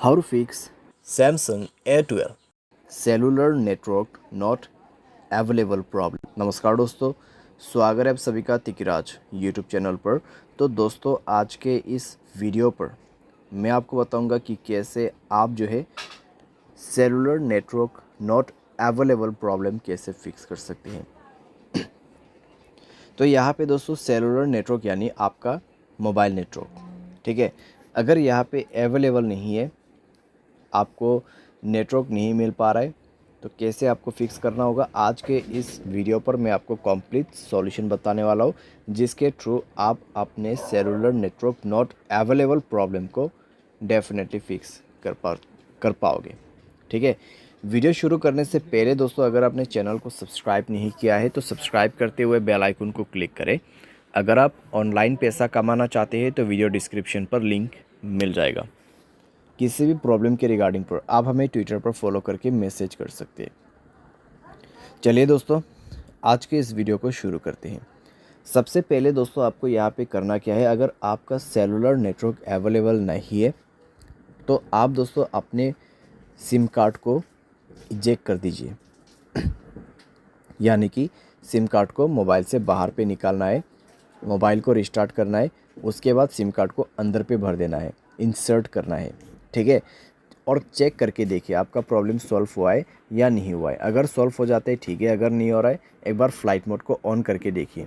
How to fix Samsung A12 cellular network not available problem. नमस्कार दोस्तों, स्वागत है आप सभी का तिकिराज यूट्यूब चैनल पर। तो दोस्तों, आज के इस वीडियो पर मैं आपको बताऊंगा कि कैसे आप जो है cellular network not available problem कैसे फिक्स कर सकते हैं। तो यहाँ पे दोस्तों सेलुलर नेटवर्क यानी आपका मोबाइल नेटवर्क, ठीक है। अगर यहाँ पे अवेलेबल नहीं है, आपको नेटवर्क नहीं मिल पा रहा है, तो कैसे आपको फिक्स करना होगा, आज के इस वीडियो पर मैं आपको कंप्लीट सॉल्यूशन बताने वाला हूँ, जिसके थ्रू आप अपने cellular network not available problem को डेफिनेटली फिक्स कर पाओगे, ठीक है। वीडियो शुरू करने से पहले दोस्तों, अगर आपने चैनल को सब्सक्राइब नहीं किया है तो सब्सक्राइब करते हुए बेल आइकन को क्लिक करें। अगर आप ऑनलाइन पैसा कमाना चाहते हैं तो वीडियो डिस्क्रिप्शन पर लिंक मिल जाएगा। किसी भी प्रॉब्लम के रिगार्डिंग पर आप हमें ट्विटर पर फॉलो करके मैसेज कर सकते हैं। चलिए दोस्तों, आज के इस वीडियो को शुरू करते हैं। सबसे पहले दोस्तों, आपको यहाँ पे करना क्या है, अगर आपका सेलुलर नेटवर्क अवेलेबल नहीं है तो आप दोस्तों अपने सिम कार्ड को इजेक्ट कर दीजिए, यानी कि सिम कार्ड को मोबाइल से बाहर पे निकालना है, मोबाइल को रिस्टार्ट करना है, उसके बाद सिम कार्ड को अंदर पे भर देना है, इंसर्ट करना है, ठीक है। और चेक करके देखिए आपका प्रॉब्लम सॉल्व हुआ है या नहीं हुआ है। अगर सॉल्व हो जाता है ठीक है, अगर नहीं हो रहा है एक बार फ़्लाइट मोड को ऑन करके देखिए,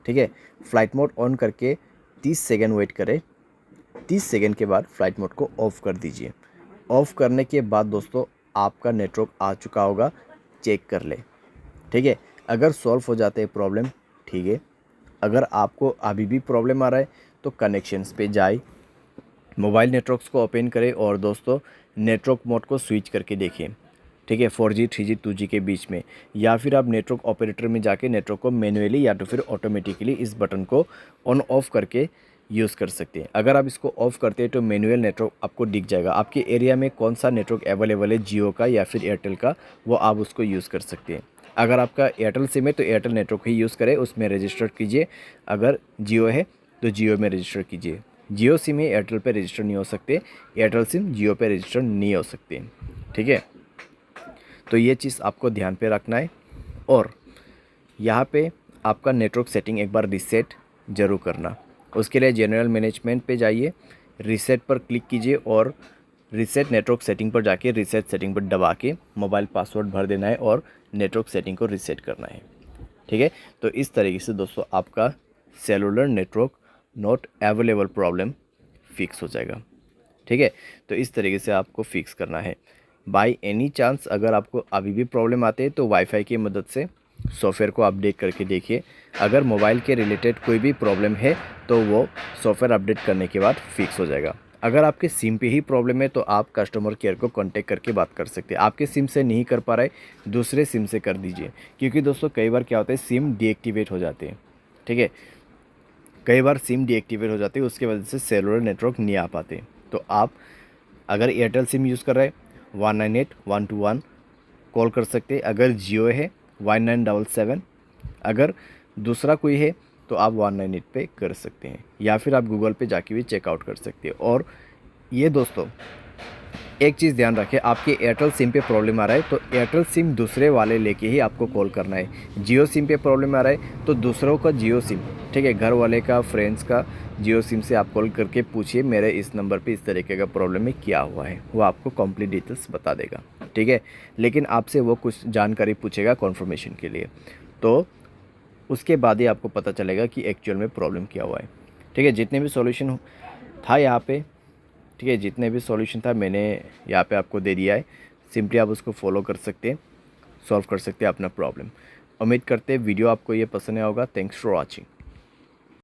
ठीक है। फ़्लाइट मोड ऑन करके 30 सेकेंड वेट करें, 30 सेकेंड के बाद फ़्लाइट मोड को ऑफ़ कर दीजिए। ऑफ़ करने के बाद दोस्तों आपका नेटवर्क आ चुका होगा, चेक कर ले, ठीक है। अगर सॉल्व हो जाते हैं प्रॉब्लम, ठीक है। अगर आपको अभी भी प्रॉब्लम आ रहा है तो कनेक्शंस पे जाए, मोबाइल नेटवर्क्स को ओपन करें और दोस्तों नेटवर्क मोड को स्विच करके देखिए, ठीक है, 4G 3G 2G के बीच में। या फिर आप नेटवर्क ऑपरेटर में जाके नेटवर्क को मैनुअली या तो फिर ऑटोमेटिकली इस बटन को ऑन ऑफ करके यूज़ कर सकते हैं। अगर आप इसको ऑफ़ करते हैं तो मैनुअल नेटवर्क आपको दिख जाएगा, आपके एरिया में कौन सा नेटवर्क अवेलेबल है, जियो का या फिर एयरटेल का, वो आप उसको यूज़ कर सकते हैं। अगर आपका एयरटेल सिम है तो एयरटेल नेटवर्क ही यूज़ करें, उसमें रजिस्टर कीजिए। अगर जियो है तो जियो में रजिस्टर कीजिए। जियो सिम है, एयरटेल पे रजिस्टर नहीं हो सकते, एयरटेल सिम जियो पे रजिस्टर नहीं हो सकते, ठीक है। तो ये चीज़ आपको ध्यान पे रखना है। और यहाँ पे आपका नेटवर्क सेटिंग एक बार रीसेट ज़रूर करना। उसके लिए जनरल मैनेजमेंट पे जाइए, रीसेट पर क्लिक कीजिए और रीसेट नेटवर्क सेटिंग पर जाके रीसेट सेटिंग पर दबा के मोबाइल पासवर्ड भर देना है और नेटवर्क सेटिंग को रीसेट करना है, ठीक है। तो इस तरीके से दोस्तों आपका cellular network not available problem fix हो जाएगा, ठीक है। तो इस तरीके से आपको फिक्स करना है। बाय एनी चांस अगर आपको अभी भी प्रॉब्लम आते हैं तो वाईफाई की मदद से सॉफ्टवेयर को अपडेट करके देखिए। अगर मोबाइल के रिलेटेड कोई भी प्रॉब्लम है तो वो सॉफ्टवेयर अपडेट करने के बाद फिक्स हो जाएगा। अगर आपके सिम पे ही प्रॉब्लम है तो आप कस्टमर केयर को कांटेक्ट करके बात कर सकते हैं। आपके सिम से नहीं कर पा रहे, दूसरे सिम से कर दीजिए, क्योंकि दोस्तों कई बार क्या होता है सिम डीएक्टिवेट हो जाते हैं, ठीक है। कई बार सिम डीएक्टिवेट हो जाती है, उसकी वजह से सेलुलर नेटवर्क नहीं आ पाते। तो आप अगर एयरटेल सिम यूज़ कर रहे हैं 198-121 कॉल कर सकते हैं। अगर जियो है 1977, अगर दूसरा कोई है तो आप 198 पे कर सकते हैं, या फिर आप गूगल पे जाके भी चेकआउट कर सकते हैं। और ये दोस्तों एक चीज़ ध्यान रखें, आपके एयरटेल सिम पे प्रॉब्लम आ रहा है तो एयरटेल सिम दूसरे वाले लेके ही आपको कॉल करना है। जियो सिम पे प्रॉब्लम आ रहा है तो दूसरों का जियो सिम, ठीक है, घर वाले का, फ्रेंड्स का जियो सिम से आप कॉल करके पूछिए मेरे इस नंबर पे इस तरीके का प्रॉब्लम है, क्या हुआ है, वो आपको कंप्लीट डिटेल्स बता देगा, ठीक है। लेकिन आपसे वो कुछ जानकारी पूछेगा कन्फर्मेशन के लिए, तो उसके बाद ही आपको पता चलेगा कि एक्चुअल में प्रॉब्लम क्या हुआ है, ठीक है। जितने भी सॉल्यूशन था यहाँ पे, ठीक है, जितने भी सॉल्यूशन था मैंने यहाँ पे आपको दे दिया है, सिंपली आप उसको फॉलो कर सकते हैं, सॉल्व कर सकते हैं अपना प्रॉब्लम। उम्मीद करते हैं वीडियो आपको ये पसंद आया होगा। Thanks for watching.